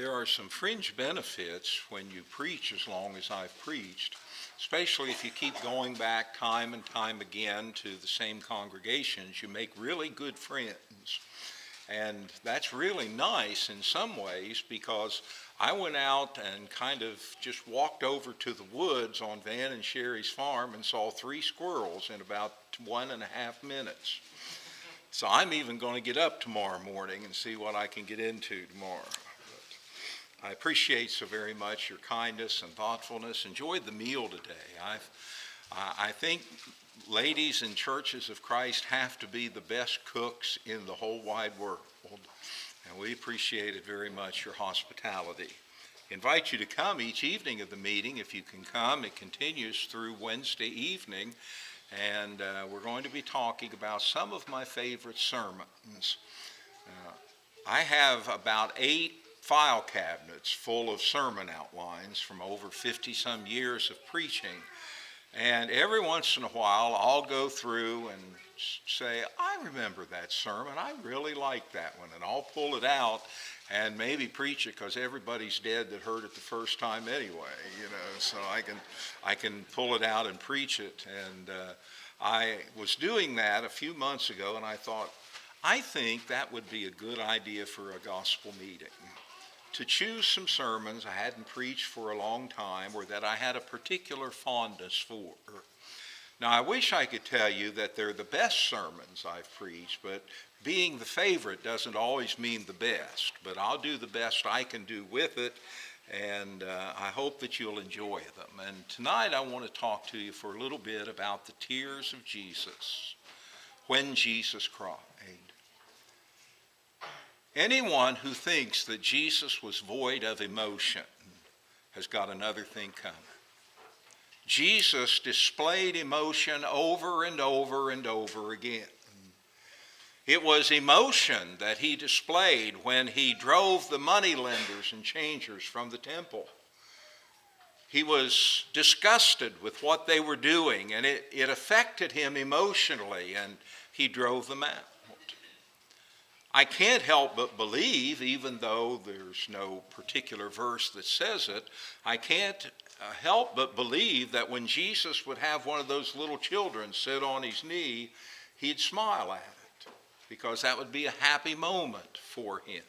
there are some fringe benefits when you preach as long as I've preached, especially if you keep going back time and time again to the same congregations. You make really good friends. And that's really nice in some ways, because I went out and kind of just walked over to the woods on Van and Sherry's farm and saw 3 squirrels in about 1.5 minutes. So I'm even going to get up tomorrow morning and see what I can get into tomorrow. But I appreciate so very much your kindness and thoughtfulness. Enjoyed the meal today. I think ladies in churches of Christ have to be the best cooks in the whole wide world. And we appreciated very much your hospitality. Invite you to come each evening of the meeting if you can come. It continues through Wednesday evening. And we're going to be talking about some of my favorite sermons. I have about 8 file cabinets full of sermon outlines from over 50-some years of preaching. And every once in a while, I'll go through and say, I remember that sermon. I really like that one. And I'll pull it out and maybe preach it, because everybody's dead that heard it the first time anyway, so I can pull it out and preach it. And I was doing that a few months ago, and I thought, I think that would be a good idea for a gospel meeting, to choose some sermons I hadn't preached for a long time, or that I had a particular fondness for. Now, I wish I could tell you that they're the best sermons I've preached, but being the favorite doesn't always mean the best. But I'll do the best I can do with it, and I hope that you'll enjoy them. And tonight I want to talk to you for a little bit about the tears of Jesus, when Jesus cried. Anyone who thinks that Jesus was void of emotion has got another thing coming. Jesus displayed emotion over and over and over again. It was emotion that he displayed when he drove the moneylenders and changers from the temple. He was disgusted with what they were doing, and it affected him emotionally, and he drove them out. I can't help but believe, even though there's no particular verse that says it, I can't help but believe that when Jesus would have one of those little children sit on his knee, he'd smile at it, because that would be a happy moment for him.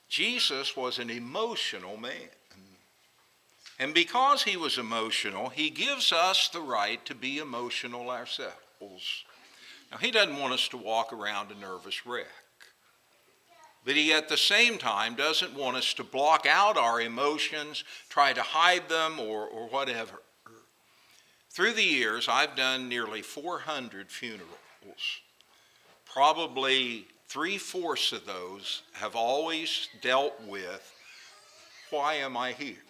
Jesus was an emotional man. And because he was emotional, he gives us the right to be emotional ourselves. Now, he doesn't want us to walk around a nervous wreck. But he, at the same time, doesn't want us to block out our emotions, try to hide them, or whatever. Through the years, I've done nearly 400 funerals. Probably 3/4 of those have always dealt with, why am I here?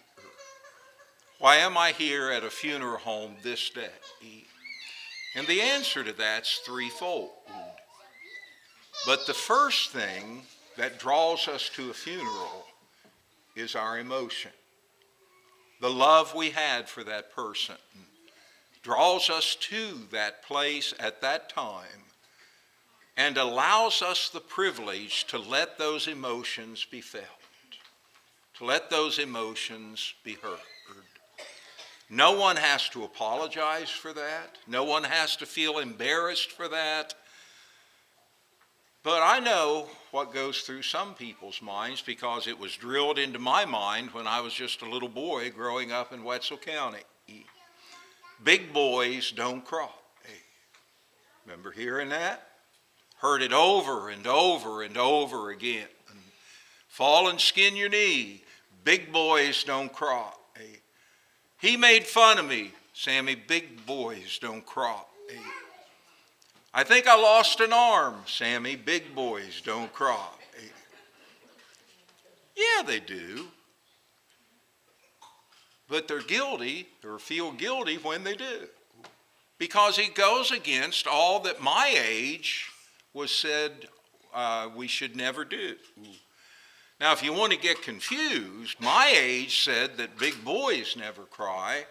Why am I here at a funeral home this day? And the answer to that's threefold. But the first thing that draws us to a funeral is our emotion. The love we had for that person draws us to that place at that time and allows us the privilege to let those emotions be felt, to let those emotions be heard. No one has to apologize for that. No one has to feel embarrassed for that. But I know what goes through some people's minds, because it was drilled into my mind when I was just a little boy growing up in Wetzel County. Big boys don't cry. Remember hearing that? Heard it over and over and over again. Fall and skin your knee. Big boys don't cry. He made fun of me, Sammy. Big boys don't cry. I think I lost an arm, Sammy. Big boys don't cry. Yeah, they do. But they're guilty, or feel guilty when they do, because it goes against all that my age was said we should never do. Now, if you want to get confused, my age said that big boys never cry.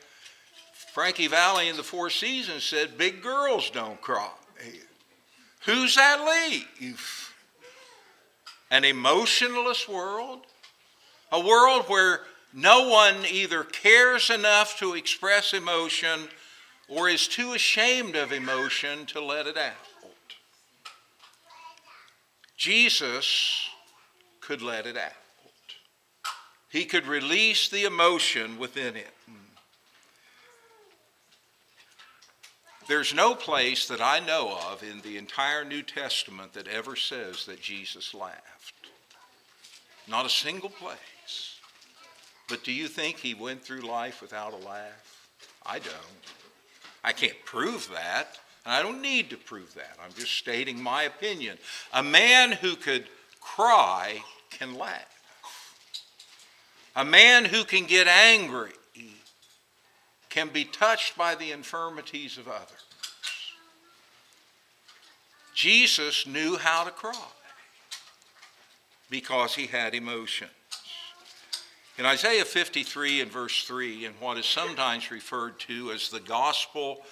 Frankie Valli in the Four Seasons said big girls don't cry. Who's that leave? An emotionless world? A world where no one either cares enough to express emotion or is too ashamed of emotion to let it out. Jesus could let it out. He could release the emotion within it. There's no place that I know of in the entire New Testament that ever says that Jesus laughed. Not a single place. But do you think he went through life without a laugh? I don't. I can't prove that, and I don't need to prove that. I'm just stating my opinion. A man who could cry can laugh. A man who can get angry can be touched by the infirmities of others. Jesus knew how to cry because he had emotions. In Isaiah 53 and verse 3, in what is sometimes referred to as the Gospel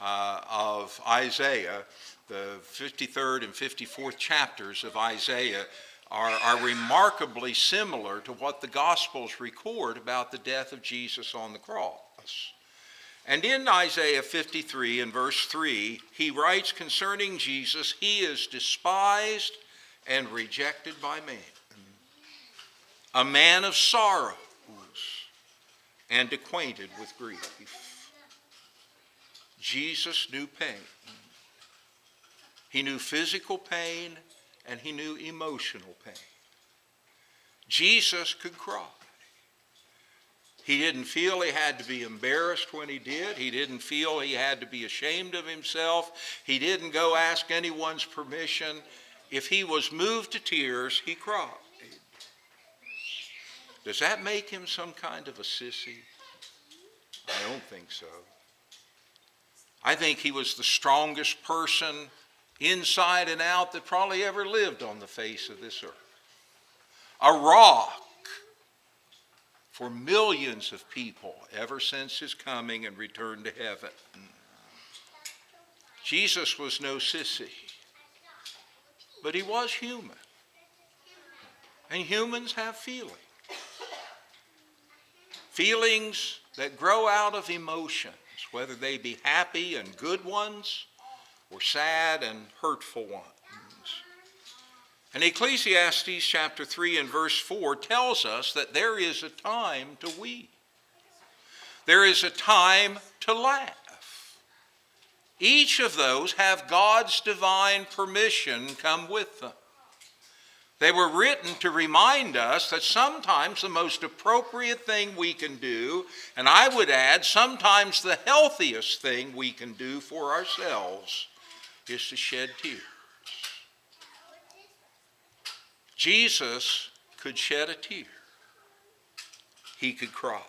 of Isaiah, the 53rd and 54th chapters of Isaiah are remarkably similar to what the Gospels record about the death of Jesus on the cross. And in Isaiah 53 and verse 3, he writes concerning Jesus, he is despised and rejected by man, a man of sorrows and acquainted with grief. Jesus knew pain. He knew physical pain and he knew emotional pain. Jesus could cry. He didn't feel he had to be embarrassed when he did. He didn't feel he had to be ashamed of himself. He didn't go ask anyone's permission. If he was moved to tears, he cried. Does that make him some kind of a sissy? I don't think so. I think he was the strongest person inside and out that probably ever lived on the face of this earth. A rock for millions of people ever since his coming and return to heaven. Jesus was no sissy, but he was human. And humans have feelings. Feelings that grow out of emotions, whether they be happy and good ones or sad and hurtful ones. And Ecclesiastes chapter 3 and verse 4 tells us that there is a time to weep. There is a time to laugh. Each of those have God's divine permission come with them. They were written to remind us that sometimes the most appropriate thing we can do, and I would add sometimes the healthiest thing we can do for ourselves, is to shed tears. Jesus could shed a tear. He could cry.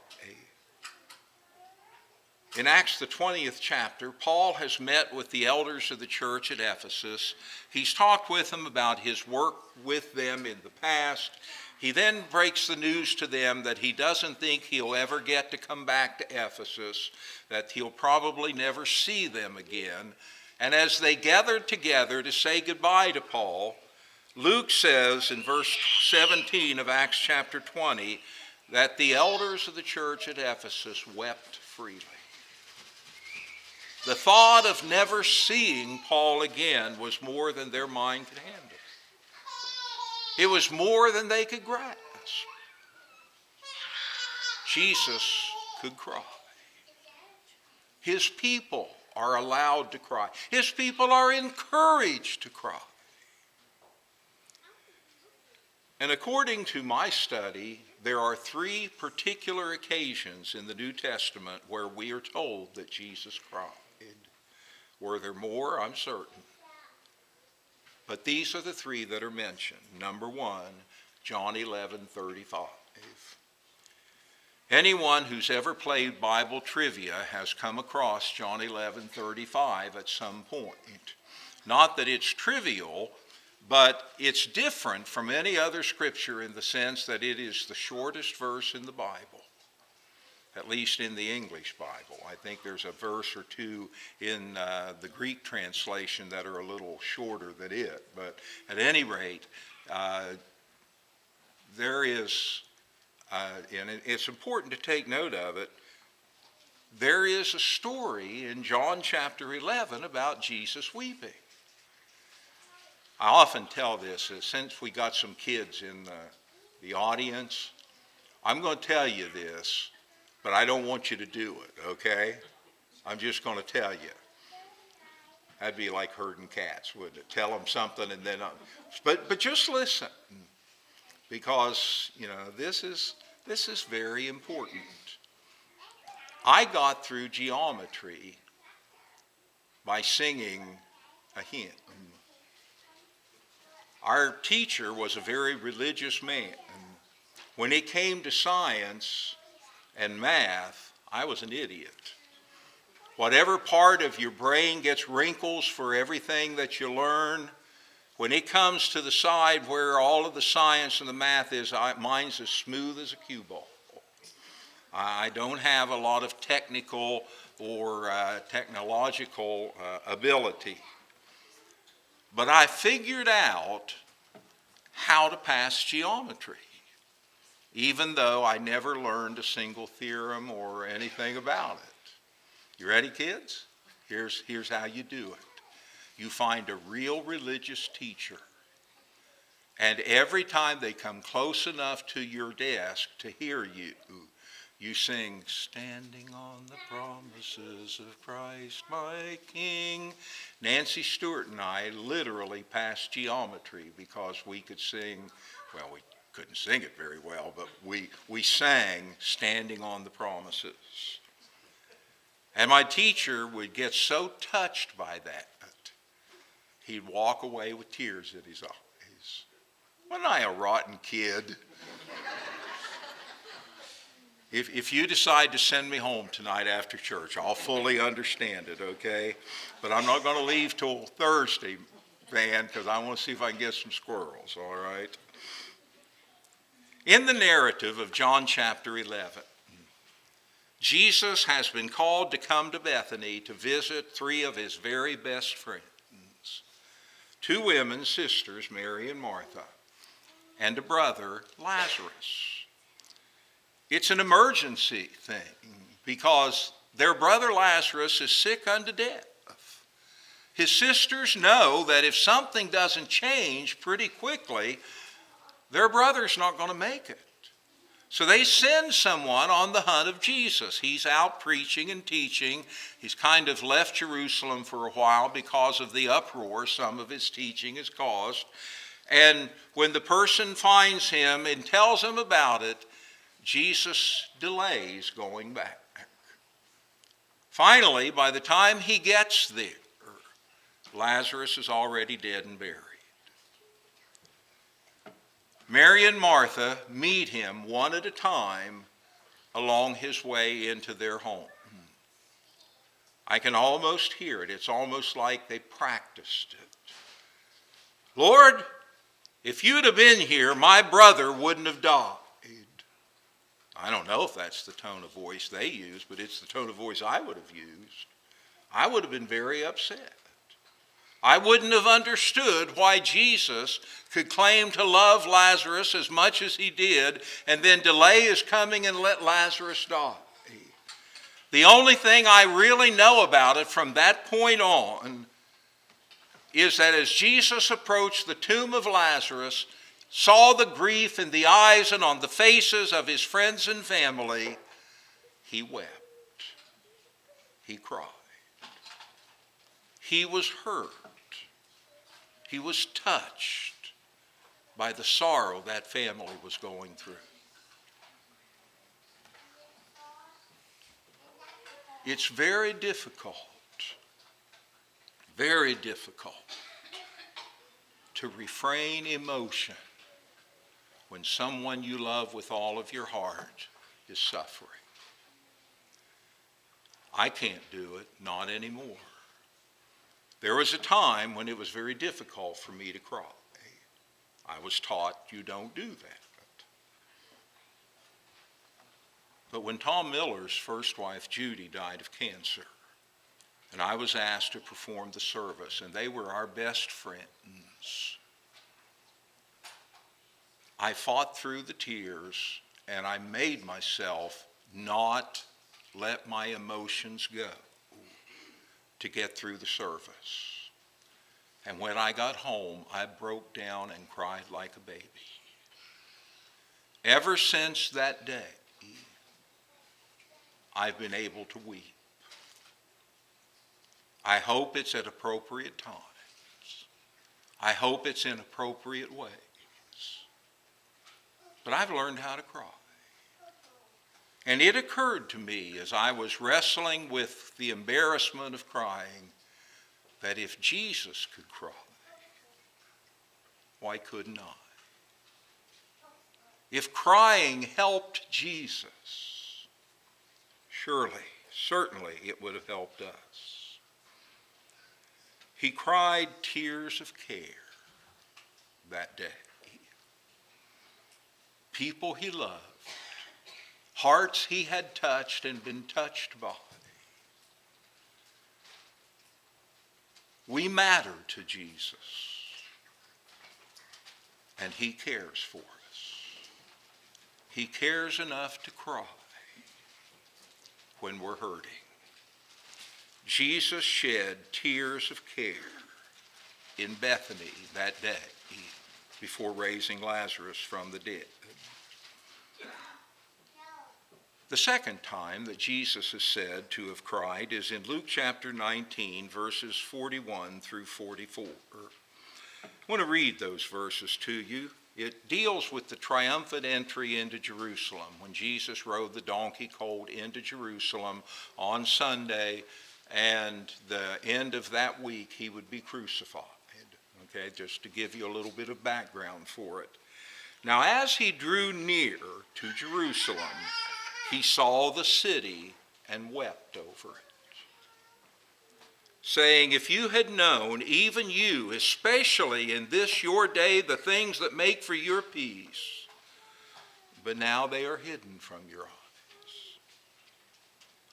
In Acts the 20th chapter, Paul has met with the elders of the church at Ephesus. He's talked with them about his work with them in the past. He then breaks the news to them that he doesn't think he'll ever get to come back to Ephesus, that he'll probably never see them again. And as they gathered together to say goodbye to Paul, Luke says in verse 17 of Acts chapter 20 that the elders of the church at Ephesus wept freely. The thought of never seeing Paul again was more than their mind could handle. It was more than they could grasp. Jesus could cry. His people are allowed to cry. His people are encouraged to cry. And according to my study, there are 3 particular occasions in the New Testament where we are told that Jesus cried. Were there more? I'm certain. But these are the 3 that are mentioned. Number 1, John 11:35. Anyone who's ever played Bible trivia has come across John 11:35 at some point. Not that it's trivial, but it's different from any other scripture in the sense that it is the shortest verse in the Bible. At least in the English Bible. I think there's a verse or 2 in the Greek translation that are a little shorter than it. But at any rate, there is, and it's important to take note of it, there is a story in John chapter 11 about Jesus weeping. I often tell this, since we got some kids in the audience, I'm going to tell you this, but I don't want you to do it, okay? I'm just going to tell you. That'd be like herding cats, wouldn't it? Tell them something and then, but just listen, because, you know, this is very important. I got through geometry by singing a hymn. Our teacher was a very religious man. When it came to science and math, I was an idiot. Whatever part of your brain gets wrinkles for everything that you learn, when it comes to the side where all of the science and the math is, mine's as smooth as a cue ball. I don't have a lot of technical or technological ability. But I figured out how to pass geometry, even though I never learned a single theorem or anything about it. You ready, kids? Here's how you do it. You find a real religious teacher, and every time they come close enough to your desk to hear you, you sing, "Standing on the promises of Christ my King." Nancy Stewart and I literally passed geometry because we could sing, well, we couldn't sing it very well, but we sang "Standing on the Promises." And my teacher would get so touched by that, he'd walk away with tears in his eyes. Wasn't I a rotten kid? If you decide to send me home tonight after church, I'll fully understand it, okay? But I'm not going to leave till Thursday, Van, because I want to see if I can get some squirrels, all right? In the narrative of John chapter 11, Jesus has been called to come to Bethany to visit three of his very best friends. Two women, sisters, Mary and Martha, and a brother, Lazarus. It's an emergency thing because their brother Lazarus is sick unto death. His sisters know that if something doesn't change pretty quickly, their brother's not going to make it. So they send someone on the hunt of Jesus. He's out preaching and teaching. He's kind of left Jerusalem for a while because of the uproar some of his teaching has caused. And when the person finds him and tells him about it, Jesus delays going back. Finally, by the time he gets there, Lazarus is already dead and buried. Mary and Martha meet him one at a time along his way into their home. I can almost hear it. It's almost like they practiced it. "Lord, if you'd have been here, my brother wouldn't have died." I don't know if that's the tone of voice they use, but it's the tone of voice I would have used. I would have been very upset. I wouldn't have understood why Jesus could claim to love Lazarus as much as he did and then delay his coming and let Lazarus die. The only thing I really know about it from that point on is that as Jesus approached the tomb of Lazarus, saw the grief in the eyes and on the faces of his friends and family, he wept. He cried. He was hurt. He was touched by the sorrow that family was going through. It's very difficult to refrain emotion when someone you love with all of your heart is suffering. I can't do it, not anymore. There was a time when it was very difficult for me to cry. I was taught you don't do that. But when Tom Miller's first wife, Judy, died of cancer, and I was asked to perform the service, and they were our best friends, I fought through the tears, and I made myself not let my emotions go to get through the service. And when I got home, I broke down and cried like a baby. Ever since that day, I've been able to weep. I hope it's at appropriate times. I hope it's in appropriate ways. But I've learned how to cry. And it occurred to me as I was wrestling with the embarrassment of crying that if Jesus could cry, why couldn't I? If crying helped Jesus, certainly it would have helped us. He cried tears of care that day. People he loved, hearts he had touched and been touched by. We matter to Jesus, and he cares for us. He cares enough to cry when we're hurting. Jesus shed tears of care in Bethany that day before raising Lazarus from the dead. The second time that Jesus is said to have cried is in Luke chapter 19, verses 41 through 44. I want to read those verses to you. It deals with the triumphant entry into Jerusalem when Jesus rode the donkey colt into Jerusalem on Sunday, and the end of that week he would be crucified. Okay, just to give you a little bit of background for it. Now, as he drew near to Jerusalem, he saw the city and wept over it, saying, if you had known, even you, especially in this your day, the things that make for your peace, but now they are hidden from your eyes.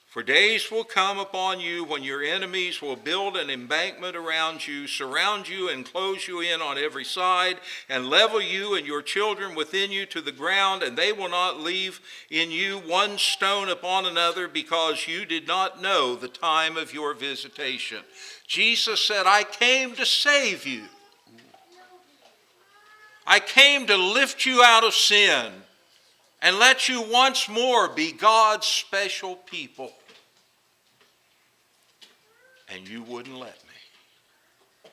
For days will come upon you when your enemies will build an embankment around you, surround you and close you in on every side, and level you and your children within you to the ground, and they will not leave in you one stone upon another, because you did not know the time of your visitation. Jesus said, I came to save you. I came to lift you out of sin and let you once more be God's special people. And you wouldn't let me.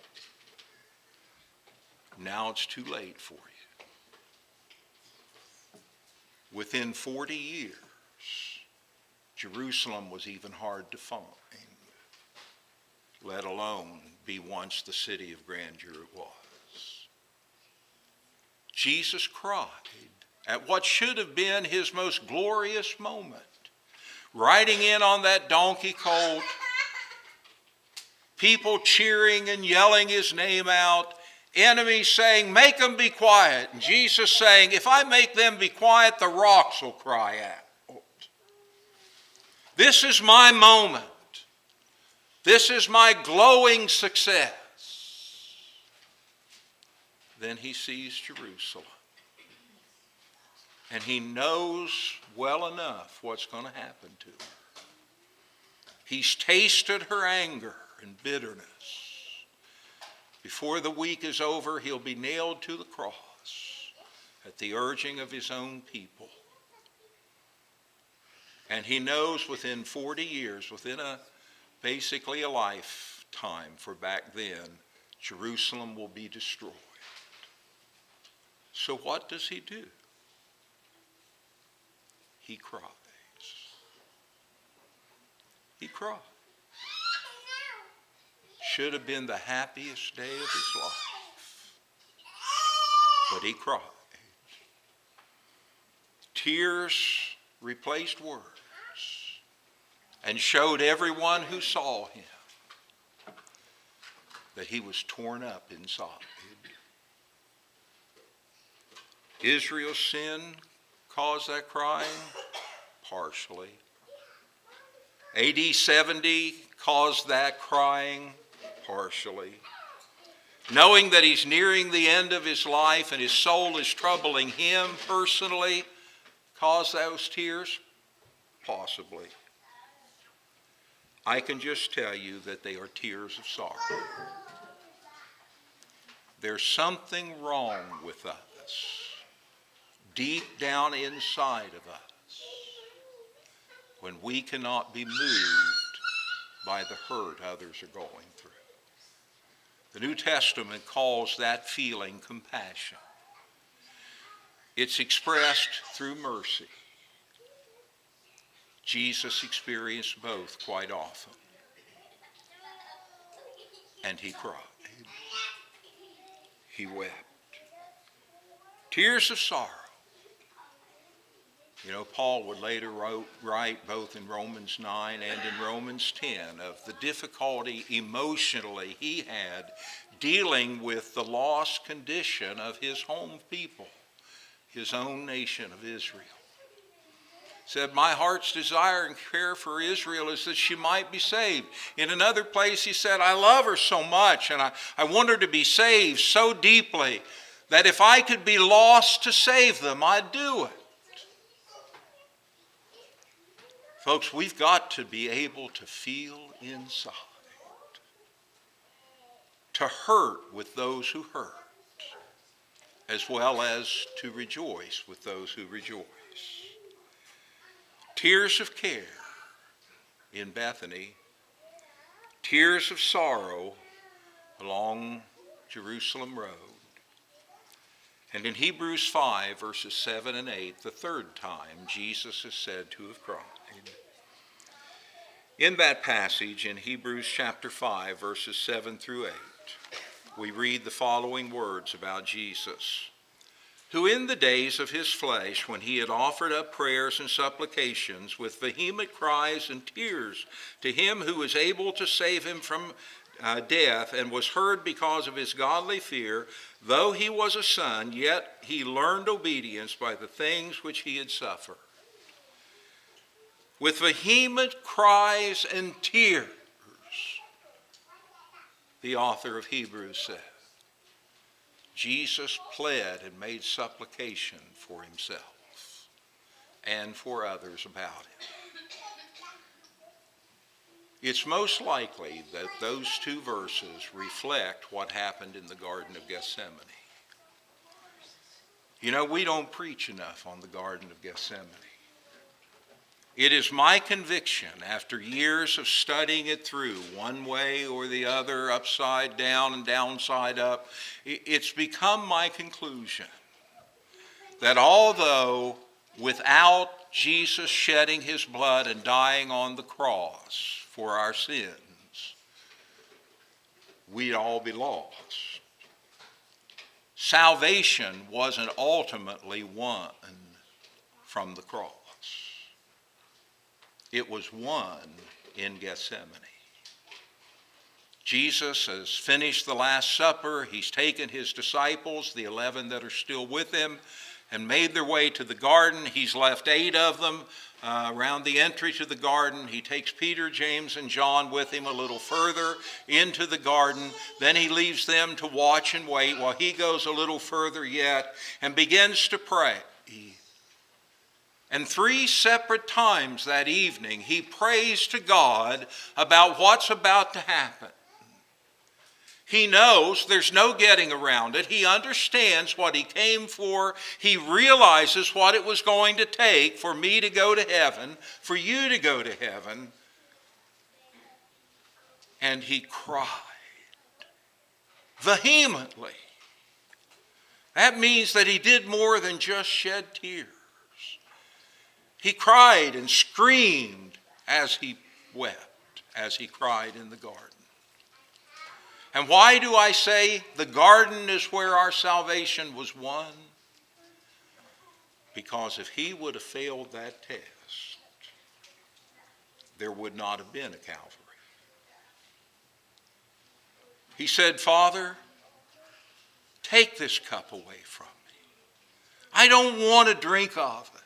Now it's too late for you. Within 40 years, Jerusalem was even hard to find, let alone be once the city of grandeur it was. Jesus cried at what should have been his most glorious moment, riding in on that donkey colt, people cheering and yelling his name out, enemies saying, make them be quiet. And Jesus saying, if I make them be quiet, the rocks will cry out. This is my moment. This is my glowing success. Then he sees Jerusalem. And he knows well enough what's going to happen to her. He's tasted her anger and bitterness. Before the week is over, he'll be nailed to the cross at the urging of his own people. And he knows within 40 years, within basically a lifetime for back then, Jerusalem will be destroyed. So what does he do? He cries. He cried. Should have been the happiest day of his life. But he cried. Tears replaced words and showed everyone who saw him that he was torn up inside. Israel's sin caused that crying? Partially. AD 70 caused that crying? Partially. knowing that he's nearing the end of his life and his soul is troubling him personally, cause those tears? Possibly. I can just tell you that they are tears of sorrow. There's something wrong with us, deep down inside of us, when we cannot be moved by the hurt others are going through. The New Testament calls that feeling compassion. It's expressed through mercy. Jesus experienced both quite often. And he cried. He wept. Tears of sorrow. You know, Paul would later write both in Romans 9 and in Romans 10 of the difficulty emotionally he had dealing with the lost condition of his home people, his own nation of Israel. Said, my heart's desire and care for Israel is that she might be saved. In another place he said, I love her so much and I want her to be saved so deeply that if I could be lost to save them, I'd do it. Folks, we've got to be able to feel inside, to hurt with those who hurt, as well as to rejoice with those who rejoice. Tears of care in Bethany, tears of sorrow along Jerusalem Road. And in Hebrews 5, verses 7 and 8, the third time Jesus is said to have cried. In that passage in Hebrews chapter 5, verses 7 through 8, we read the following words about Jesus, who in the days of his flesh, when he had offered up prayers and supplications with vehement cries and tears to him who was able to save him from death, and was heard because of his godly fear, though he was a son, yet he learned obedience by the things which he had suffered. With vehement cries and tears, the author of Hebrews said, Jesus pled and made supplication for himself and for others about him. It's most likely that those two verses reflect what happened in the Garden of Gethsemane. You know, we don't preach enough on the Garden of Gethsemane. It is my conviction, after years of studying it through, one way or the other, upside down and downside up, it's become my conclusion that although without Jesus shedding his blood and dying on the cross for our sins, we'd all be lost. Salvation wasn't ultimately won from the cross. It was won in Gethsemane. Jesus has finished the Last Supper. He's taken his disciples, the 11 that are still with him, and made their way to the garden. He's left 8 of them around the entry to the garden. He takes Peter, James, and John with him a little further into the garden. Then he leaves them to watch and wait while he goes a little further yet and begins to pray. And 3 separate times that evening, he prays to God about what's about to happen. He knows there's no getting around it. He understands what he came for. He realizes what it was going to take for me to go to heaven, for you to go to heaven. And he cried vehemently. That means that he did more than just shed tears. He cried and screamed as he wept, as he cried in the garden. And why do I say the garden is where our salvation was won? Because if he would have failed that test, there would not have been a Calvary. He said, Father, take this cup away from me. I don't want to drink of it.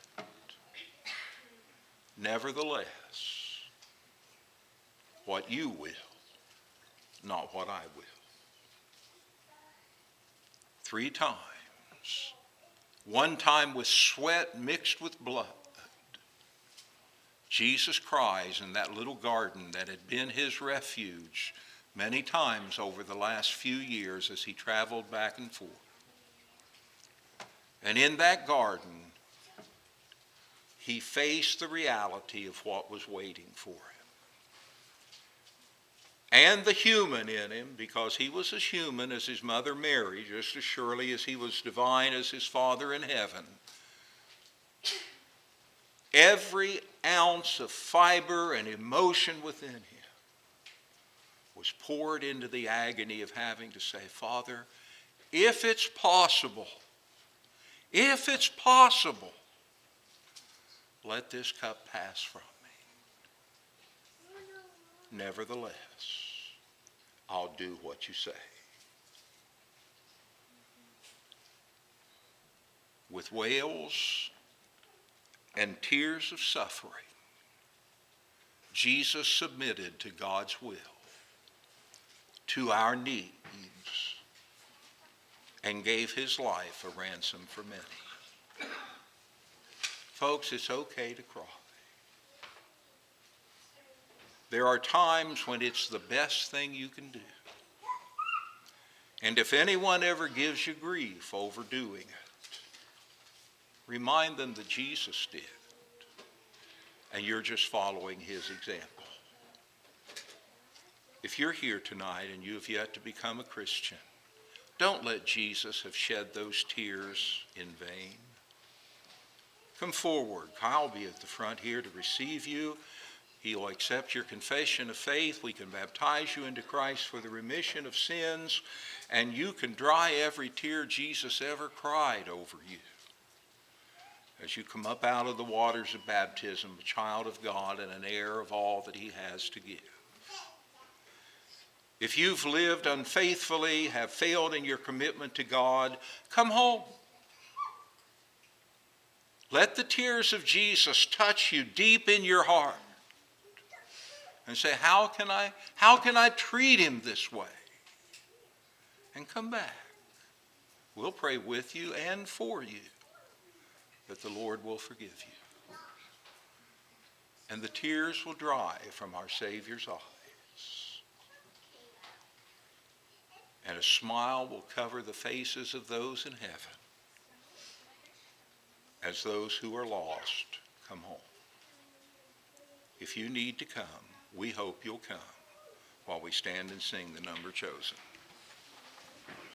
Nevertheless, what you will, not what I will. 3 times. One time with sweat mixed with blood. Jesus cries in that little garden that had been his refuge many times over the last few years as he traveled back and forth. And in that garden, he faced the reality of what was waiting for him. And the human in him, because he was as human as his mother Mary, just as surely as he was divine as his Father in heaven. Every ounce of fiber and emotion within him was poured into the agony of having to say, Father, if it's possible, let this cup pass from me. Nevertheless, I'll do what you say. With wails and tears of suffering, Jesus submitted to God's will, to our needs, and gave his life a ransom for many. Folks, it's okay to cry. There are times when it's the best thing you can do. And if anyone ever gives you grief over doing it, remind them that Jesus did, and you're just following his example. If you're here tonight and you have yet to become a Christian, don't let Jesus have shed those tears in vain. Come forward. I'll be at the front here to receive you. He'll accept your confession of faith. We can baptize you into Christ for the remission of sins, and you can dry every tear Jesus ever cried over you. As you come up out of the waters of baptism, a child of God and an heir of all that he has to give. If you've lived unfaithfully, have failed in your commitment to God, come home. Let the tears of Jesus touch you deep in your heart and say, how can I treat him this way? And come back. We'll pray with you and for you that the Lord will forgive you. And the tears will dry from our Savior's eyes. And a smile will cover the faces of those in heaven as those who are lost come home. If you need to come, we hope you'll come while we stand and sing the number chosen.